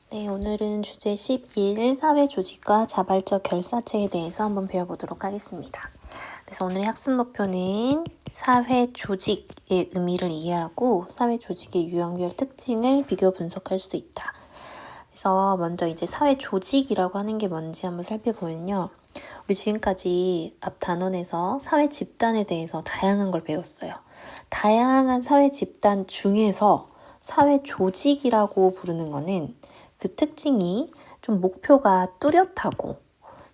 네, 오늘은 주제 11 사회조직과 자발적 결사체에 대해서 한번 배워보도록 하겠습니다. 그래서 오늘의 학습 목표는 사회조직의 의미를 이해하고 사회조직의 유형별 특징을 비교 분석할 수 있다. 그래서 먼저 이제 사회조직이라고 하는 게 뭔지 한번 살펴보면요. 우리 지금까지 앞 단원에서 사회 집단에 대해서 다양한 걸 배웠어요. 다양한 사회 집단 중에서 사회 조직이라고 부르는 거는 그 특징이 좀 목표가 뚜렷하고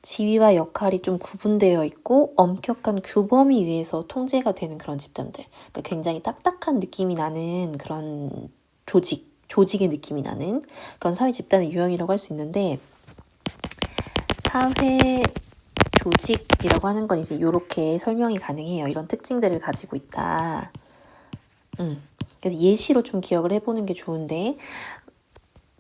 지위와 역할이 좀 구분되어 있고 엄격한 규범에 의해서 통제가 되는 그런 집단들. 그러니까 굉장히 딱딱한 느낌이 나는 그런 조직의 느낌이 나는 그런 사회 집단의 유형이라고 할 수 있는데, 사회 조직이라고 하는 건 이제 이렇게 설명이 가능해요. 이런 특징들을 가지고 있다. 그래서 예시로 좀 기억을 해보는 게 좋은데,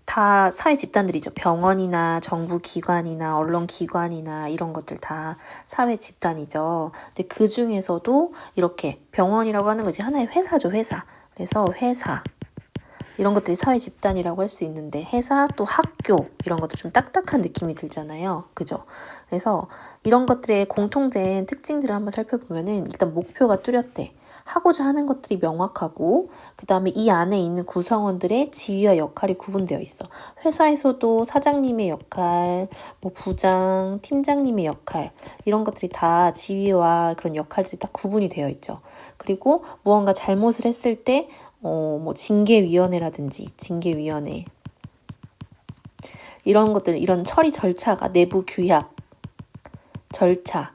다 사회 집단들이죠. 병원이나 정부 기관이나 언론 기관이나 이런 것들 다 사회 집단이죠. 근데 그 중에서도 이렇게 병원이라고 하는 것이 하나의 회사죠, 회사. 그래서 회사 이런 것들이 사회 집단이라고 할 수 있는데, 회사 또 학교 이런 것도 좀 딱딱한 느낌이 들잖아요. 그죠? 그래서 이런 것들의 공통된 특징들을 한번 살펴보면은 일단 목표가 뚜렷해. 하고자 하는 것들이 명확하고, 그 다음에 이 안에 있는 구성원들의 지위와 역할이 구분되어 있어. 회사에서도 사장님의 역할, 뭐 부장, 팀장님의 역할, 이런 것들이 다 지위와 그런 역할들이 딱 구분이 되어 있죠. 그리고 무언가 잘못을 했을 때 뭐 징계위원회라든지 징계위원회 이런 것들, 이런 처리 절차가 내부 규약, 절차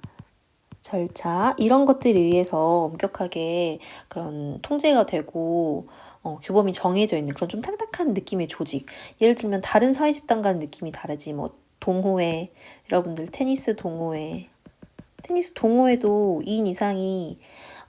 이런 것들에 의해서 엄격하게 그런 통제가 되고 규범이 정해져 있는 그런 좀 딱딱한 느낌의 조직. 예를 들면 다른 사회 집단과는 느낌이 다르지. 뭐 동호회, 여러분들 테니스 동호회도 2인 이상이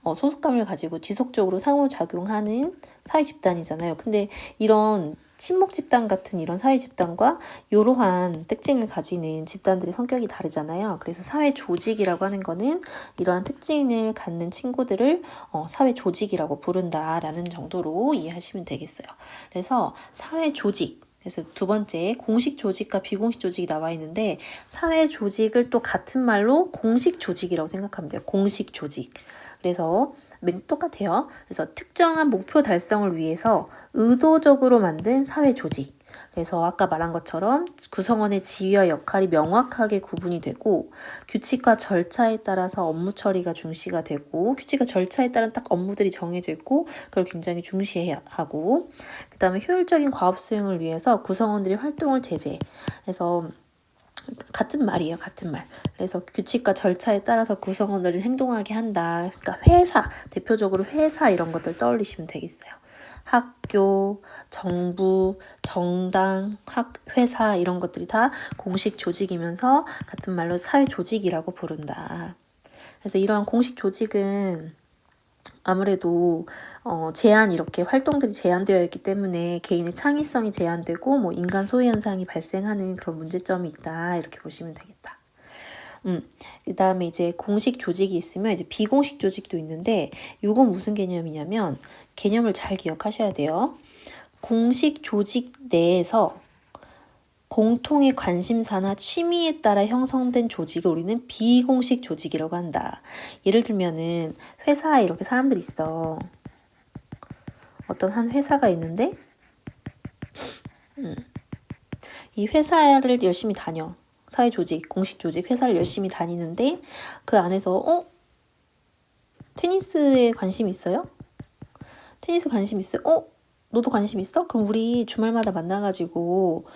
소속감을 가지고 지속적으로 상호작용하는 사회 집단이잖아요. 근데 이런 친목 집단 같은 이런 사회 집단과 이러한 특징을 가지는 집단들의 성격이 다르잖아요. 그래서 사회 조직이라고 하는 거는 이러한 특징을 갖는 친구들을 사회 조직이라고 부른다라는 정도로 이해하시면 되겠어요. 그래서 사회 조직, 그래서 두 번째 공식 조직과 비공식 조직이 나와 있는데, 사회 조직을 또 같은 말로 공식 조직이라고 생각하면 돼요. 공식 조직. 그래서 똑같아요. 그래서 특정한 목표 달성을 위해서 의도적으로 만든 사회 조직. 그래서 아까 말한 것처럼 구성원의 지위와 역할이 명확하게 구분이 되고, 규칙과 절차에 따라서 업무 처리가 중시가 되고, 규칙과 절차에 따른 딱 업무들이 정해져 있고 그걸 굉장히 중시해야 하고, 그 다음에 효율적인 과업 수행을 위해서 구성원들이 활동을 제재. 그래서 같은 말이에요. 같은 말. 그래서 규칙과 절차에 따라서 구성원들을 행동하게 한다. 그러니까 회사, 대표적으로 회사 이런 것들 떠올리시면 되겠어요. 학교, 정부, 정당, 회사 이런 것들이 다 공식 조직이면서 같은 말로 사회 조직이라고 부른다. 그래서 이러한 공식 조직은 아무래도 이렇게 활동들이 제한되어 있기 때문에 개인의 창의성이 제한되고 뭐 인간 소외 현상이 발생하는 그런 문제점이 있다, 이렇게 보시면 되겠다. 그 다음에 이제 공식 조직이 있으면 이제 비공식 조직도 있는데, 이건 무슨 개념이냐면, 개념을 잘 기억하셔야 돼요. 공식 조직 내에서 공통의 관심사나 취미에 따라 형성된 조직을 우리는 비공식 조직이라고 한다. 예를 들면은 회사에 이렇게 사람들이 있어. 어떤 한 회사가 있는데 이 회사를 열심히 다녀. 사회조직, 공식조직 회사를 열심히 다니는데, 그 안에서 테니스에 관심 있어요? 테니스 관심 있어요? 너도 관심 있어? 그럼 우리 주말마다 만나가지고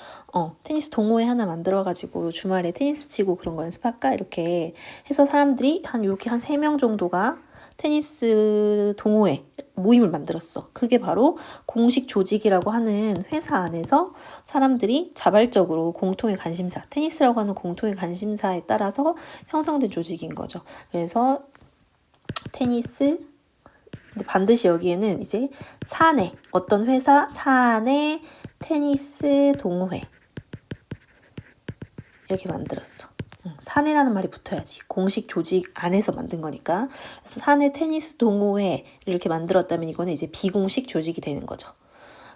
테니스 동호회 하나 만들어가지고 주말에 테니스 치고 그런 거 연습할까? 이렇게 해서 사람들이 이렇게 한 3명 정도가 테니스 동호회 모임을 만들었어. 그게 바로 공식 조직이라고 하는 회사 안에서 사람들이 자발적으로 공통의 관심사, 테니스라고 하는 공통의 관심사에 따라서 형성된 조직인 거죠. 그래서 테니스, 근데 반드시 여기에는 이제 사내, 어떤 회사 사내 테니스 동호회 이렇게 만들었어. 사내라는 말이 붙어야지. 공식 조직 안에서 만든 거니까. 그래서 사내 테니스 동호회 이렇게 만들었다면 이거는 이제 비공식 조직이 되는 거죠.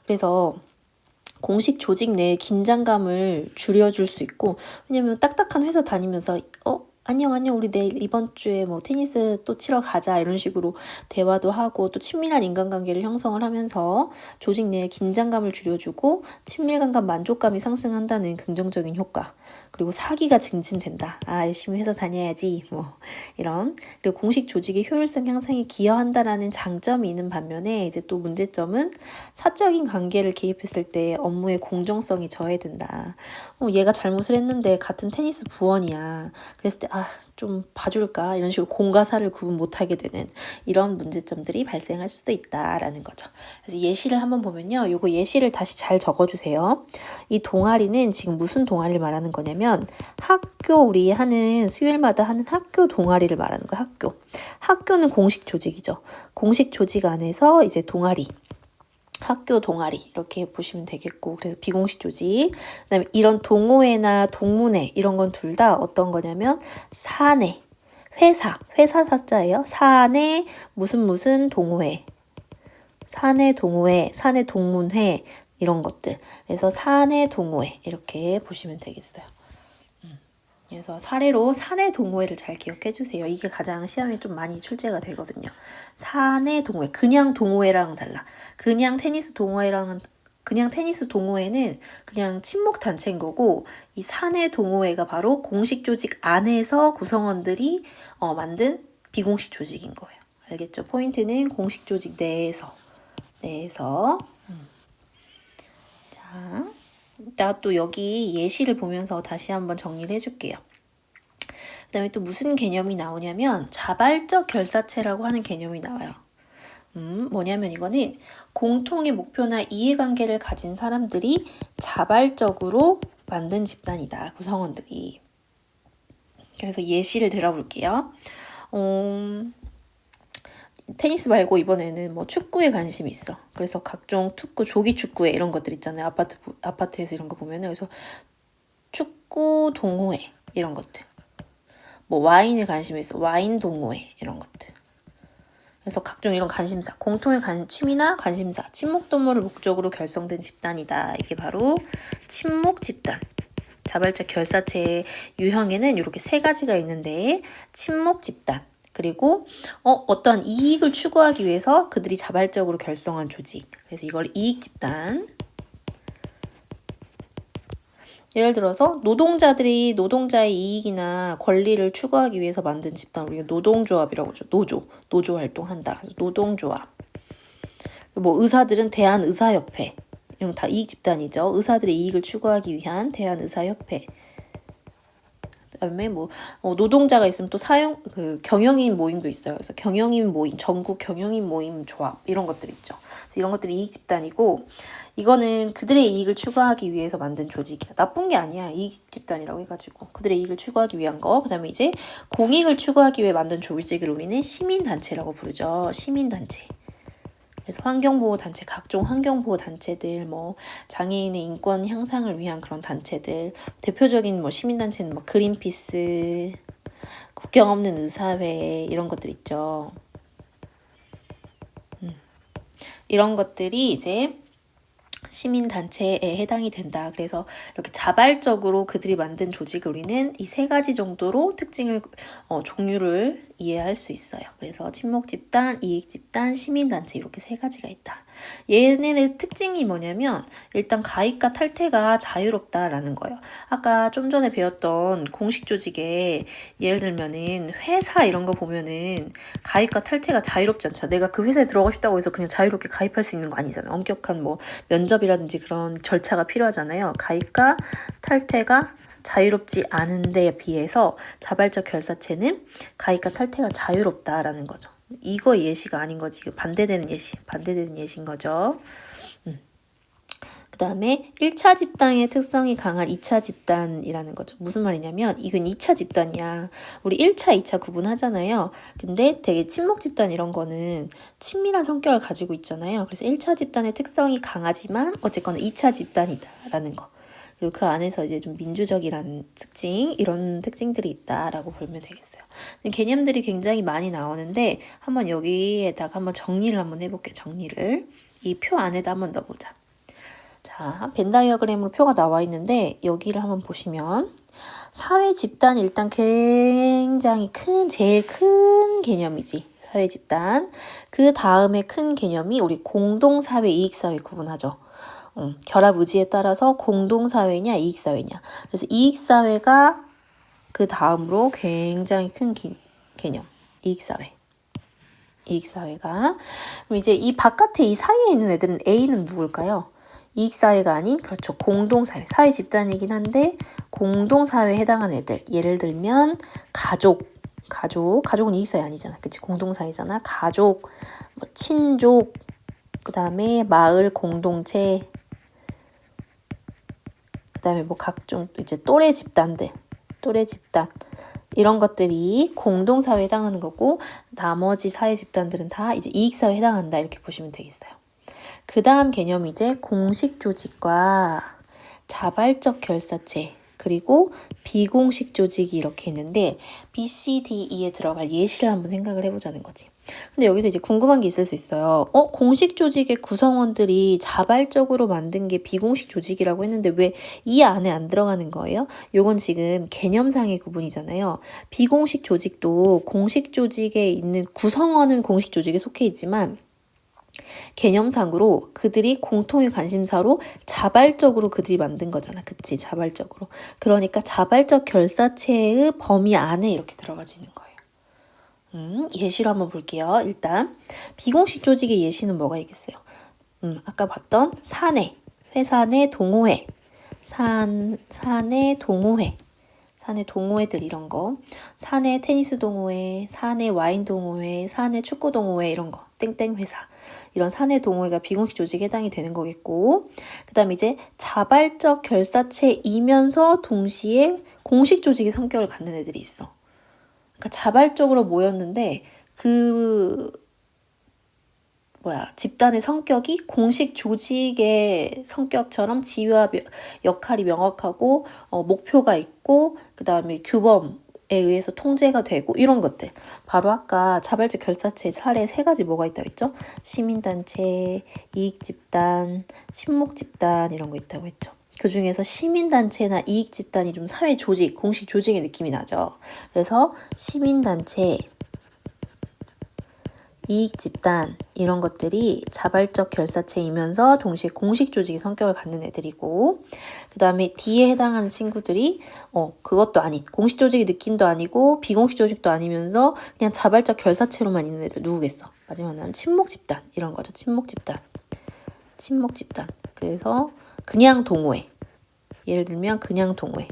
그래서 공식 조직 내의 긴장감을 줄여줄 수 있고, 왜냐면 딱딱한 회사 다니면서 안녕 우리 내일 이번 주에 뭐 테니스 또 치러 가자 이런 식으로 대화도 하고 또 친밀한 인간관계를 형성을 하면서 조직 내의 긴장감을 줄여주고 친밀감과 만족감이 상승한다는 긍정적인 효과, 그리고 사기가 증진된다. 열심히 회사 다녀야지 뭐 이런, 그리고 공식 조직의 효율성 향상에 기여한다라는 장점이 있는 반면에 이제 또 문제점은 사적인 관계를 개입했을 때 업무의 공정성이 저해된다. 얘가 잘못을 했는데 같은 테니스 부원이야. 그랬을 때 좀 봐줄까? 이런 식으로 공과 사를 구분 못하게 되는 이런 문제점들이 발생할 수도 있다라는 거죠. 그래서 예시를 한번 보면요. 요거 예시를 다시 잘 적어주세요. 이 동아리는 지금 무슨 동아리를 말하는 거냐면 학교 우리 하는 수요일마다 하는 학교 동아리를 말하는 거예요. 학교는 공식 조직이죠. 공식 조직 안에서 이제 동아리, 학교 동아리 이렇게 보시면 되겠고, 그래서 비공식 조직, 그다음에 이런 동호회나 동문회 이런 건 둘 다 어떤 거냐면 사내, 회사 사자예요. 사내 무슨 동호회, 사내 동호회, 사내 동문회 이런 것들. 그래서 사내 동호회 이렇게 보시면 되겠어요. 그래서 사례로 사내 동호회를 잘 기억해 주세요. 이게 가장 시험에 좀 많이 출제가 되거든요. 사내 동호회, 그냥 동호회랑 달라. 그냥 테니스 동호회는 그냥 친목 단체인 거고, 이 사내 동호회가 바로 공식 조직 안에서 구성원들이 만든 비공식 조직인 거예요. 알겠죠? 포인트는 공식 조직 내에서. 자, 나 또 여기 예시를 보면서 다시 한번 정리를 해줄게요. 그 다음에 또 무슨 개념이 나오냐면 자발적 결사체라고 하는 개념이 나와요. 뭐냐면 이거는 공통의 목표나 이해관계를 가진 사람들이 자발적으로 만든 집단이다. 구성원들이. 그래서 예시를 들어볼게요. 테니스 말고 이번에는 뭐 축구에 관심이 있어. 그래서 각종 축구, 조기 축구회 이런 것들 있잖아요. 아파트에서 이런 거 보면은. 그래서 축구 동호회 이런 것들. 뭐 와인에 관심이 있어. 와인 동호회 이런 것들. 그래서 각종 이런 관심사, 공통의 취미나 관심사, 친목동물을 목적으로 결성된 집단이다. 이게 바로 친목 집단. 자발적 결사체의 유형에는 이렇게 세 가지가 있는데, 친목 집단, 그리고 어떠한 이익을 추구하기 위해서 그들이 자발적으로 결성한 조직. 그래서 이걸 이익 집단. 예를 들어서 노동자들이 노동자의 이익이나 권리를 추구하기 위해서 만든 집단, 우리가 노동조합이라고 하죠. 노조 활동한다. 그래서 노동조합. 뭐 의사들은 대한의사협회. 이런 다 이익 집단이죠. 의사들의 이익을 추구하기 위한 대한의사협회. 그다음에 뭐 노동자가 있으면 또 경영인 모임도 있어요. 그래서 경영인 모임, 전국 경영인 모임 조합 이런 것들 있죠. 그래서 이런 것들이 이익 집단이고, 이거는 그들의 이익을 추구하기 위해서 만든 조직이야. 나쁜 게 아니야. 이익 집단이라고 해가지고 그들의 이익을 추구하기 위한 거. 그다음에 이제 공익을 추구하기 위해 만든 조직을 우리는 시민단체라고 부르죠. 시민단체. 그래서 환경보호단체, 각종 환경보호단체들, 뭐 장애인의 인권 향상을 위한 그런 단체들, 대표적인 뭐 시민단체는 뭐 그린피스, 국경 없는 의사회 이런 것들 있죠. 이런 것들이 이제 시민단체에 해당이 된다. 그래서 이렇게 자발적으로 그들이 만든 조직을 우리는 이 세 가지 정도로 종류를 이해할 수 있어요. 그래서 친목집단, 이익집단, 시민단체 이렇게 세 가지가 있다. 얘네의 특징이 뭐냐면 일단 가입과 탈퇴가 자유롭다라는 거예요. 아까 좀 전에 배웠던 공식 조직에 예를 들면은 회사 이런 거 보면은 가입과 탈퇴가 자유롭지 않잖아. 내가 그 회사에 들어가고 싶다고 해서 그냥 자유롭게 가입할 수 있는 거 아니잖아. 엄격한 뭐 면접이라든지 그런 절차가 필요하잖아요. 가입과 탈퇴가 자유롭지 않은 데에 비해서 자발적 결사체는 가입과 탈퇴가 자유롭다라는 거죠. 이거 예시가 아닌 거지. 반대되는 예시인 거죠. 그 다음에 1차 집단의 특성이 강한 2차 집단이라는 거죠. 무슨 말이냐면 이건 2차 집단이야. 우리 1차, 2차 구분하잖아요. 근데 되게 친목 집단 이런 거는 친밀한 성격을 가지고 있잖아요. 그래서 1차 집단의 특성이 강하지만 어쨌거나 2차 집단이다라는 거. 그리고 그 안에서 이제 좀 민주적이라는 특징, 이런 특징들이 있다라고 보면 되겠어요. 개념들이 굉장히 많이 나오는데 한번 여기에다가 한번 정리를 한번 해볼게요. 정리를. 이 표 안에다 한번 넣어보자. 자, 자, 벤 다이어그램으로 표가 나와 있는데 여기를 한번 보시면 사회 집단이 일단 굉장히 제일 큰 개념이지. 사회 집단. 그 다음에 큰 개념이 우리 공동사회, 이익사회 구분하죠. 결합 의지에 따라서 공동사회냐, 이익사회냐. 그래서 이익사회가 그 다음으로 굉장히 큰 개념. 이익사회. 이익사회가. 그럼 이제 이 바깥에 이 사이에 있는 애들은 A는 누굴까요? 이익사회가 아닌, 그렇죠. 공동사회. 사회 집단이긴 한데, 공동사회에 해당하는 애들. 예를 들면, 가족은 이익사회 아니잖아. 그치? 공동사회잖아. 가족, 뭐 친족, 그 다음에 마을 공동체, 그 다음에 뭐 각종 이제 또래 집단. 이런 것들이 공동사회에 해당하는 거고, 나머지 사회 집단들은 다 이제 이익사회에 해당한다. 이렇게 보시면 되겠어요. 그 다음 개념이 이제 공식 조직과 자발적 결사체, 그리고 비공식 조직이 이렇게 있는데 B, C, D, E에 들어갈 예시를 한번 생각을 해보자는 거지. 근데 여기서 이제 궁금한 게 있을 수 있어요. 공식 조직의 구성원들이 자발적으로 만든 게 비공식 조직이라고 했는데 왜 이 안에 안 들어가는 거예요? 요건 지금 개념상의 구분이잖아요. 비공식 조직도 공식 조직에 있는 구성원은 공식 조직에 속해 있지만 개념상으로 그들이 공통의 관심사로 자발적으로 그들이 만든 거잖아. 그치? 자발적으로. 그러니까 자발적 결사체의 범위 안에 이렇게 들어가지는 거예요. 예시로 한번 볼게요. 일단 비공식 조직의 예시는 뭐가 있겠어요? 아까 봤던 사내, 회사 내 동호회, 사내 동호회, 사내 동호회들 이런 거, 사내 테니스 동호회, 사내 와인 동호회, 사내 축구 동호회 이런 거, 땡땡 회사. 이런 사내 동호회가 비공식 조직에 해당이 되는 거겠고, 그 다음에 이제 자발적 결사체이면서 동시에 공식 조직의 성격을 갖는 애들이 있어. 그러니까 자발적으로 모였는데 집단의 성격이 공식 조직의 성격처럼 지위와 역할이 명확하고 목표가 있고 그 다음에 규범에 의해서 통제가 되고 이런 것들. 바로 아까 자발적 결사체 사례 3가지 뭐가 있다고 했죠? 시민단체, 이익집단, 친목집단 이런 거 있다고 했죠. 그 중에서 시민단체나 이익집단이 좀 사회 조직, 공식 조직의 느낌이 나죠. 그래서 시민단체, 이익집단 이런 것들이 자발적 결사체이면서 동시에 공식 조직의 성격을 갖는 애들이고, 그 다음에 D에 해당하는 친구들이 그것도 아닌 공식 조직의 느낌도 아니고 비공식 조직도 아니면서 그냥 자발적 결사체로만 있는 애들 누구겠어? 마지막은 친목집단 이런 거죠. 친목집단. 그래서 그냥 동호회. 예를 들면 그냥 동호회.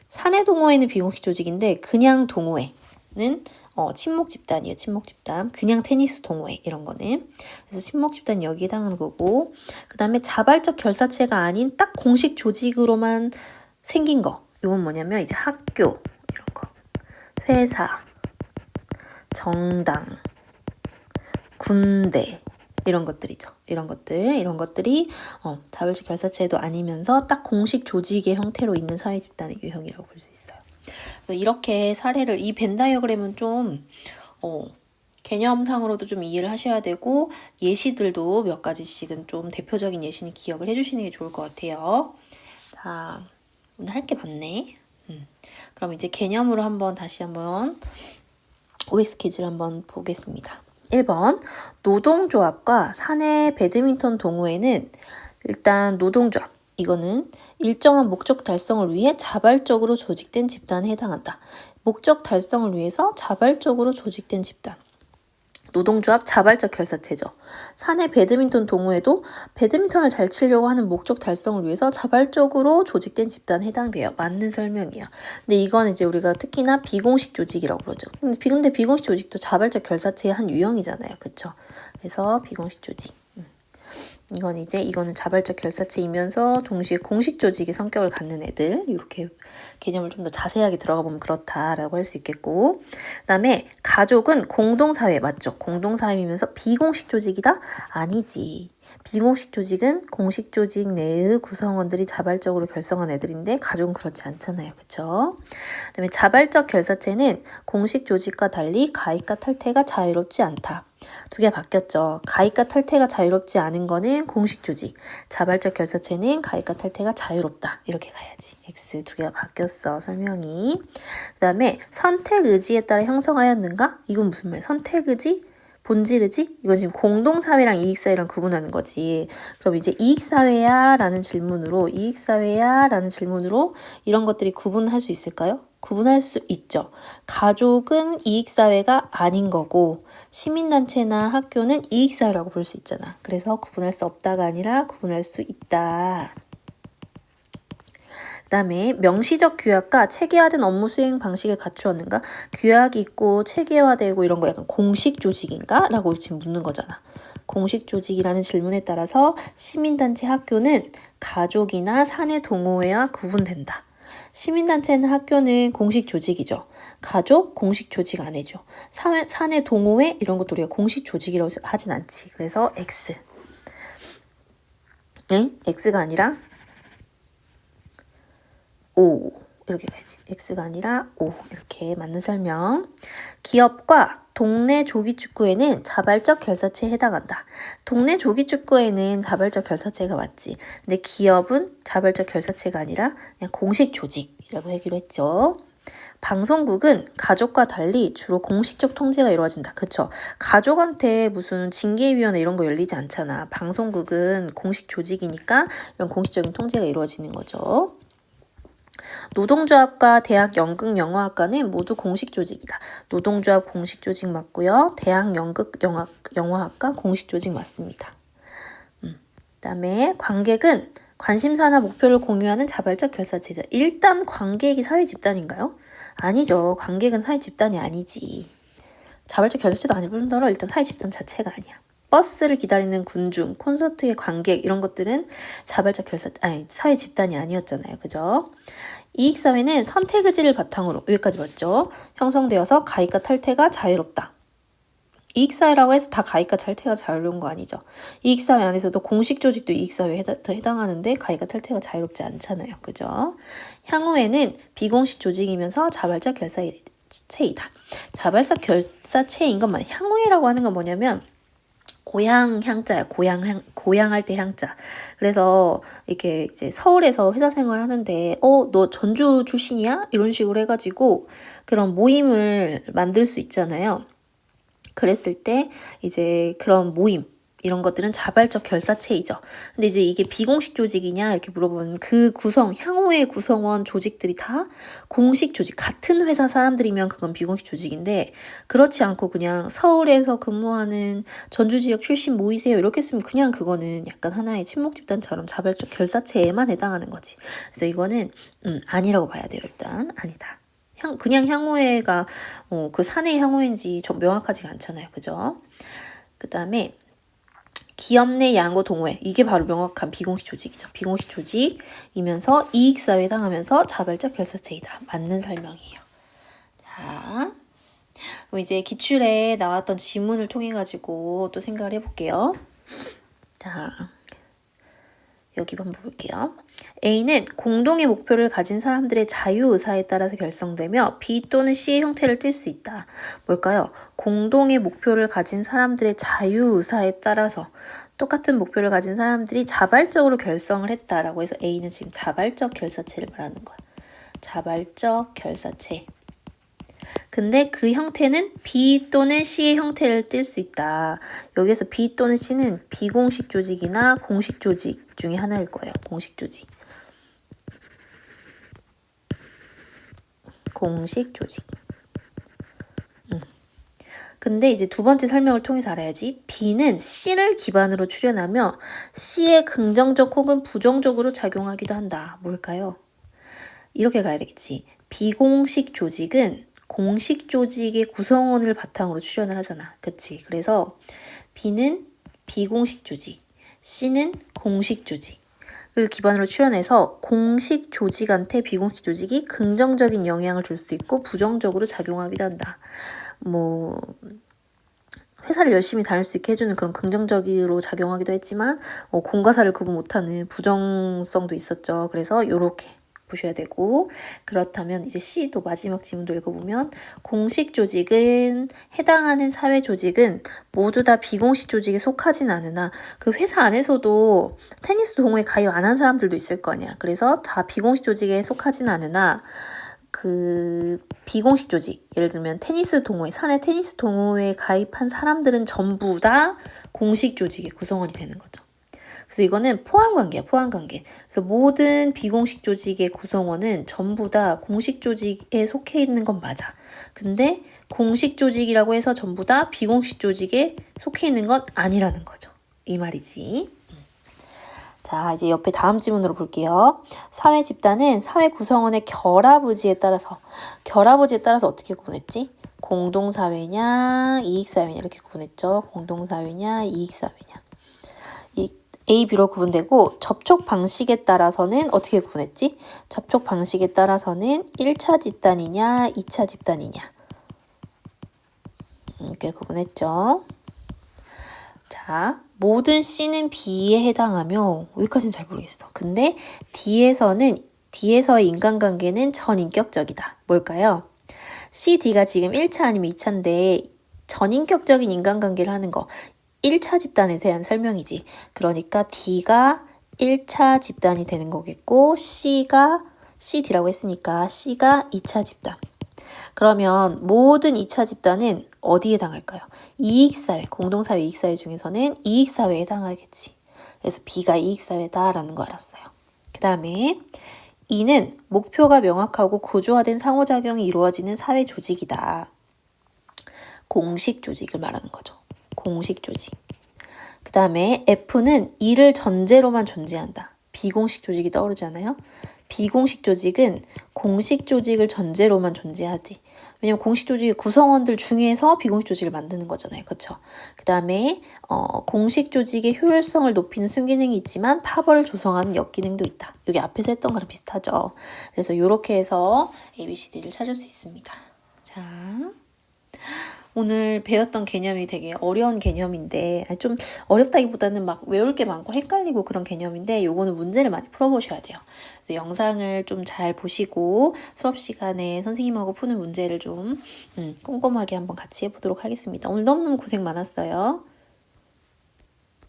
사내 동호회는 비공식 조직인데 그냥 동호회는 친목 집단이에요. 친목 집단. 그냥 테니스 동호회 이런 거는. 그래서 친목 집단 여기 해당하는 거고, 그 다음에 자발적 결사체가 아닌 딱 공식 조직으로만 생긴 거. 이건 뭐냐면 이제 학교 이런 거, 회사, 정당, 군대 이런 것들이죠. 이런 것들이 자발적 결사체도 아니면서 딱 공식 조직의 형태로 있는 사회 집단의 유형이라고 볼 수 있어요. 이렇게 사례를, 이 벤 다이어그램은 좀 개념상으로도 좀 이해를 하셔야 되고 예시들도 몇 가지씩은 좀 대표적인 예시는 기억을 해주시는 게 좋을 것 같아요. 자, 오늘 할 게 많네. 그럼 이제 개념으로 다시 한번 OX 퀴즈를 한번 보겠습니다. 1번 노동조합과 사내 배드민턴 동호회는 일단 노동조합, 이거는 일정한 목적 달성을 위해 자발적으로 조직된 집단에 해당한다. 목적 달성을 위해서 자발적으로 조직된 집단. 노동조합 자발적 결사체죠. 사내 배드민턴 동호회도 배드민턴을 잘 치려고 하는 목적 달성을 위해서 자발적으로 조직된 집단에 해당돼요. 맞는 설명이에요. 근데 이건 이제 우리가 특히나 비공식 조직이라고 그러죠. 근데 비공식 조직도 자발적 결사체의 한 유형이잖아요. 그쵸? 그래서 비공식 조직. 이거는 자발적 결사체이면서 동시에 공식 조직의 성격을 갖는 애들, 이렇게 개념을 좀 더 자세하게 들어가 보면 그렇다라고 할 수 있겠고, 그 다음에 가족은 공동사회 맞죠? 공동사회이면서 비공식 조직이다? 아니지. 비공식 조직은 공식 조직 내의 구성원들이 자발적으로 결성한 애들인데 가족은 그렇지 않잖아요. 그쵸? 그 다음에 자발적 결사체는 공식 조직과 달리 가입과 탈퇴가 자유롭지 않다. 두 개 바뀌었죠. 가입과 탈퇴가 자유롭지 않은 거는 공식 조직, 자발적 결사체는 가입과 탈퇴가 자유롭다. 이렇게 가야지. X 두 개가 바뀌었어. 설명이. 그 다음에 선택 의지에 따라 형성하였는가? 이건 무슨 말이야? 선택 의지? 본질 의지? 이건 지금 공동사회랑 이익사회랑 구분하는 거지. 그럼 이제 이익사회야? 라는 질문으로 이익사회야? 라는 질문으로 이런 것들이 구분할 수 있을까요? 구분할 수 있죠. 가족은 이익사회가 아닌 거고 시민단체나 학교는 이익사회라고 볼 수 있잖아. 그래서 구분할 수 없다가 아니라 구분할 수 있다. 그 다음에 명시적 규약과 체계화된 업무 수행 방식을 갖추었는가? 규약이 있고 체계화되고 이런 거 약간 공식 조직인가? 라고 지금 묻는 거잖아. 공식 조직이라는 질문에 따라서 시민단체 학교는 가족이나 사내 동호회와 구분된다. 시민단체는 학교는 공식 조직이죠. 가족, 공식 조직 안 해줘. 사내 동호회 이런 것도 우리가 공식 조직이라고 하진 않지. 그래서 X. 응? X가 아니라 O. 이렇게 가야지. X가 아니라 O. 이렇게 맞는 설명. 기업과 동네 조기축구회는 자발적 결사체에 해당한다. 동네 조기축구회는 자발적 결사체가 맞지. 근데 기업은 자발적 결사체가 아니라 그냥 공식 조직이라고 하기로 했죠. 방송국은 가족과 달리 주로 공식적 통제가 이루어진다. 그쵸? 가족한테 무슨 징계위원회 이런 거 열리지 않잖아. 방송국은 공식 조직이니까 이런 공식적인 통제가 이루어지는 거죠. 노동조합과 대학 연극영화학과는 모두 공식 조직이다. 노동조합 공식 조직 맞고요. 대학 연극영화학과 공식 조직 맞습니다. 그다음에 관객은 관심사나 목표를 공유하는 자발적 결사체다. 일단 관객이 사회 집단인가요? 아니죠. 관객은 사회 집단이 아니지. 자발적 결사체도 아닐 뿐더러 일단 사회 집단 자체가 아니야. 버스를 기다리는 군중, 콘서트의 관객 이런 것들은 자발적 사회 집단이 아니었잖아요. 그죠? 이익사회는 선택 의지를 바탕으로 여기까지 맞죠? 형성되어서 가입과 탈퇴가 자유롭다. 이익사회라고 해서 다 가입과 탈퇴가 자유로운 거 아니죠. 이익사회 안에서도 공식 조직도 이익사회에 해당하는데 가입과 탈퇴가 자유롭지 않잖아요. 그죠? 향후에는 비공식 조직이면서 자발적 결사체이다. 자발적 결사체인 것만 향후에라고 하는 건 뭐냐면 고향 향자야. 고향할 때 향자. 그래서 이렇게 이제 서울에서 회사 생활 하는데 너 전주 출신이야? 이런 식으로 해가지고 그런 모임을 만들 수 있잖아요. 그랬을 때 이제 그런 모임 이런 것들은 자발적 결사체이죠. 근데 이제 이게 비공식 조직이냐 이렇게 물어보면 그 향후의 구성원 조직들이 다 공식 조직, 같은 회사 사람들이면 그건 비공식 조직인데 그렇지 않고 그냥 서울에서 근무하는 전주 지역 출신 모이세요 이렇게 쓰면 그냥 그거는 약간 하나의 친목 집단처럼 자발적 결사체에만 해당하는 거지. 그래서 이거는 아니라고 봐야 돼요. 일단 아니다. 그냥 향후회가 그 사내 향후회인지 좀 명확하지가 않잖아요. 그죠? 그 다음에 기업 내 양호 동호회 이게 바로 명확한 비공식 조직이죠. 비공식 조직이면서 이익사회에 해당하면서 자발적 결사체이다. 맞는 설명이에요. 자, 그럼 이제 기출에 나왔던 지문을 통해 가지고 또 생각을 해볼게요. 자, 여기 한번 볼게요. A는 공동의 목표를 가진 사람들의 자유의사에 따라서 결성되며 B 또는 C의 형태를 띨 수 있다. 뭘까요? 공동의 목표를 가진 사람들의 자유의사에 따라서 똑같은 목표를 가진 사람들이 자발적으로 결성을 했다라고 해서 A는 지금 자발적 결사체를 말하는 거야. 자발적 결사체. 근데 그 형태는 B 또는 C의 형태를 띨 수 있다. 여기서 B 또는 C는 비공식 조직이나 공식 조직 중에 하나일 거예요. 공식 조직. 공식 조직. 근데 이제 두 번째 설명을 통해서 알아야지. B는 C를 기반으로 출현하며 C에 긍정적 혹은 부정적으로 작용하기도 한다. 뭘까요? 이렇게 가야 되겠지. 비공식 조직은 공식 조직의 구성원을 바탕으로 출현을 하잖아. 그치? 그래서 B는 비공식 조직, C는 공식 조직을 기반으로 출현해서 공식 조직한테 비공식 조직이 긍정적인 영향을 줄 수도 있고 부정적으로 작용하기도 한다. 회사를 열심히 다닐 수 있게 해주는 그런 긍정적으로 작용하기도 했지만 공과사를 구분 못하는 부정성도 있었죠. 그래서 이렇게 보셔야 되고, 그렇다면 이제 C도 마지막 지문도 읽어보면 공식 조직은 해당하는 사회 조직은 모두 다 비공식 조직에 속하진 않으나 그 회사 안에서도 테니스 동호회 가입 안 한 사람들도 있을 거 아니야. 그래서 다 비공식 조직에 속하진 않으나 그 비공식 조직, 예를 들면 테니스 동호회, 사내 테니스 동호회에 가입한 사람들은 전부 다 공식 조직의 구성원이 되는 거죠. 그래서 이거는 포함관계야, 포함관계. 그래서 모든 비공식 조직의 구성원은 전부 다 공식 조직에 속해 있는 건 맞아. 근데 공식 조직이라고 해서 전부 다 비공식 조직에 속해 있는 건 아니라는 거죠. 이 말이지. 자, 이제 옆에 다음 지문으로 볼게요. 사회 집단은 사회 구성원의 결합 의지에 따라서 어떻게 구분했지? 공동사회냐, 이익사회냐 이렇게 구분했죠. 공동사회냐, 이익사회냐. 이 A, B로 구분되고 접촉 방식에 따라서는 어떻게 구분했지? 접촉 방식에 따라서는 1차 집단이냐, 2차 집단이냐. 이렇게 구분했죠. 자, 모든 C는 B에 해당하며 여기까지는 잘 모르겠어. 근데 D에서의 인간관계는 전인격적이다. 뭘까요? C, D가 지금 1차 아니면 2차인데 전인격적인 인간관계를 하는 거 1차 집단에 대한 설명이지. 그러니까 D가 1차 집단이 되는 거겠고 D라고 했으니까 C가 2차 집단. 그러면 모든 2차 집단은 어디에 해당할까요? 이익사회, 공동사회 이익사회 중에서는 이익사회에 해당하겠지. 그래서 B가 이익사회다라는 거 알았어요. 그 다음에 E는 목표가 명확하고 구조화된 상호작용이 이루어지는 사회 조직이다. 공식 조직을 말하는 거죠. 공식 조직. 그 다음에 F는 E를 전제로만 존재한다. 비공식 조직이 떠오르지 않아요? 비공식 조직은 공식 조직을 전제로만 존재하지. 왜냐면 공식 조직의 구성원들 중에서 비공식 조직을 만드는 거잖아요. 그렇죠? 그 다음에 공식 조직의 효율성을 높이는 순기능이 있지만 파벌을 조성하는 역기능도 있다. 여기 앞에서 했던 거랑 비슷하죠. 그래서 이렇게 해서 ABCD를 찾을 수 있습니다. 자, 오늘 배웠던 개념이 되게 어려운 개념인데 좀 어렵다기보다는 막 외울 게 많고 헷갈리고 그런 개념인데 요거는 문제를 많이 풀어보셔야 돼요. 그래서 영상을 좀 잘 보시고 수업 시간에 선생님하고 푸는 문제를 좀 꼼꼼하게 한번 같이 해보도록 하겠습니다. 오늘 너무너무 고생 많았어요.